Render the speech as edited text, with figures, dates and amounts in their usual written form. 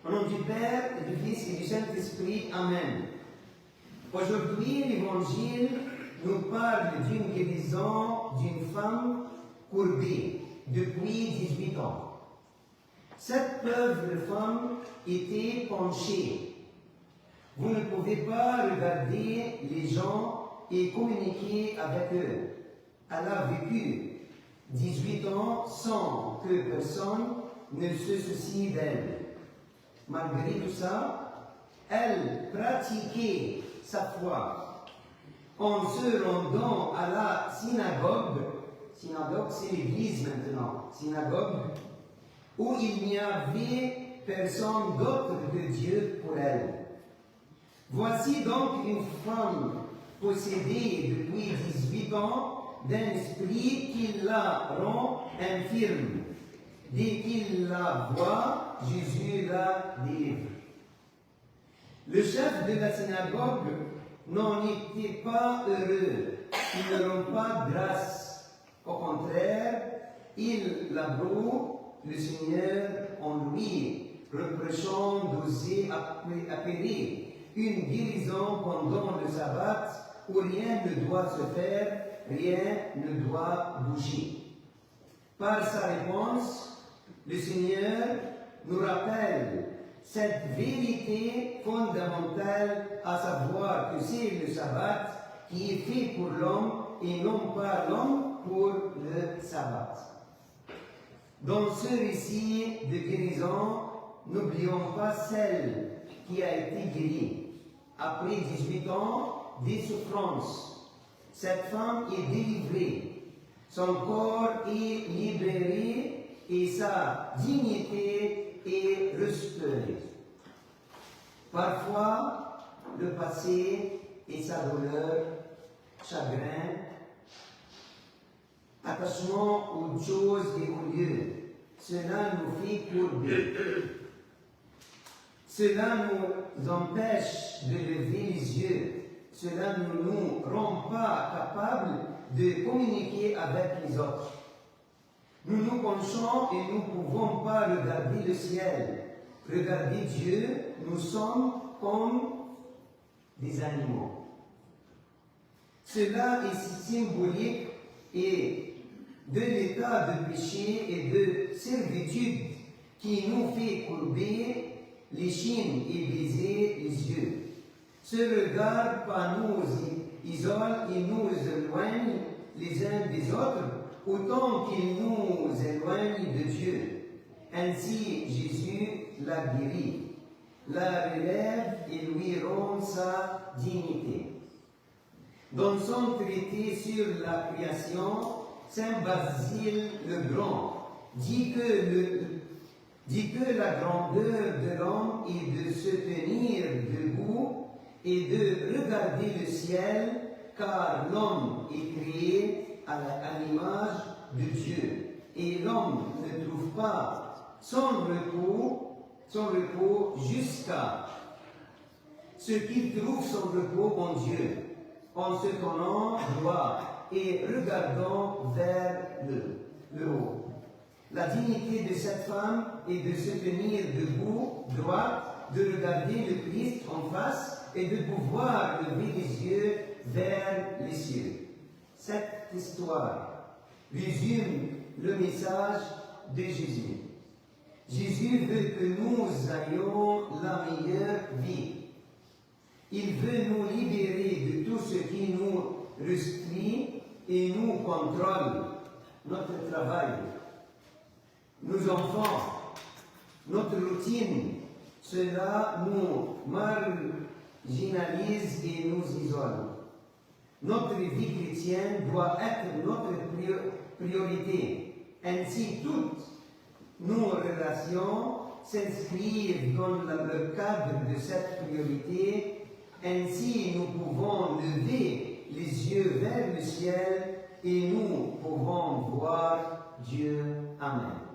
Au nom du Père, et du Fils et du Saint-Esprit. Amen. Aujourd'hui, l'Évangile nous parle d'une guérison d'une femme courbée depuis 18 ans. Cette pauvre femme était penchée. Vous ne pouvez pas regarder les gens et communiquer avec eux. Elle a vécu 18 ans sans que personne ne se soucie d'elle. Malgré tout ça, elle pratiquait sa foi en se rendant à la synagogue. Synagogue, c'est l'église maintenant. Synagogue, où il n'y avait personne d'autre que Dieu pour elle. Voici donc une femme possédée depuis 18 ans d'un esprit qui la rend infirme. Dès qu'il la voit, Jésus la délivre. Le chef de la synagogue n'en était pas heureux. Ils ne rend pas grâce. Au contraire, il l'abroue le Seigneur en lui, reprochant d'oser appeler une guérison pendant le sabbat où rien ne doit se faire, rien ne doit bouger. Par sa réponse, le Seigneur nous rappelle cette vérité fondamentale, à savoir que c'est le sabbat qui est fait pour l'homme et non pas l'homme pour le sabbat. Dans ce récit de guérison, n'oublions pas celle qui a été guérie. Après 18 ans des souffrances, cette femme est délivrée. Son corps est libéré et sa dignité est restaurée. Parfois, le passé et sa douleur, chagrin, attachement aux choses et aux lieux, cela nous fait courber. Cela nous empêche de lever les yeux. Cela ne nous rend pas capables de communiquer avec les autres. Nous nous penchons et nous ne pouvons pas regarder le ciel. Regarder Dieu, nous sommes comme des animaux. Cela est symbolique et de l'état de péché et de servitude qui nous fait courber les chines et baiser les yeux. Ce regard pas nous isole et nous éloigne les uns des autres, autant qu'il nous éloigne de Dieu. Ainsi, Jésus la guérit, la relève et lui rend sa dignité. Dans son traité sur la création, Saint Basile le Grand dit que la grandeur de l'homme est de se tenir debout et de regarder le ciel, car l'homme est créé à l'image de Dieu. Et l'homme ne trouve pas son repos jusqu'à ce qu'il trouve son repos en Dieu, en se tenant droit et regardant vers le haut. La dignité de cette femme est de se tenir debout, droit, de regarder le Christ en face et de pouvoir lever les yeux vers les cieux. Cette histoire résume le message de Jésus. Jésus veut que nous ayons la meilleure vie. Il veut nous libérer de tout ce qui nous restreint et nous contrôle. Notre travail, nos enfants, notre routine, cela nous marginalise et nous isole. Notre vie chrétienne doit être notre priorité. Ainsi, toutes nos relations s'inscrivent dans le cadre de cette priorité. Ainsi, nous pouvons lever les yeux vers le ciel et nous pouvons voir Dieu. Amen.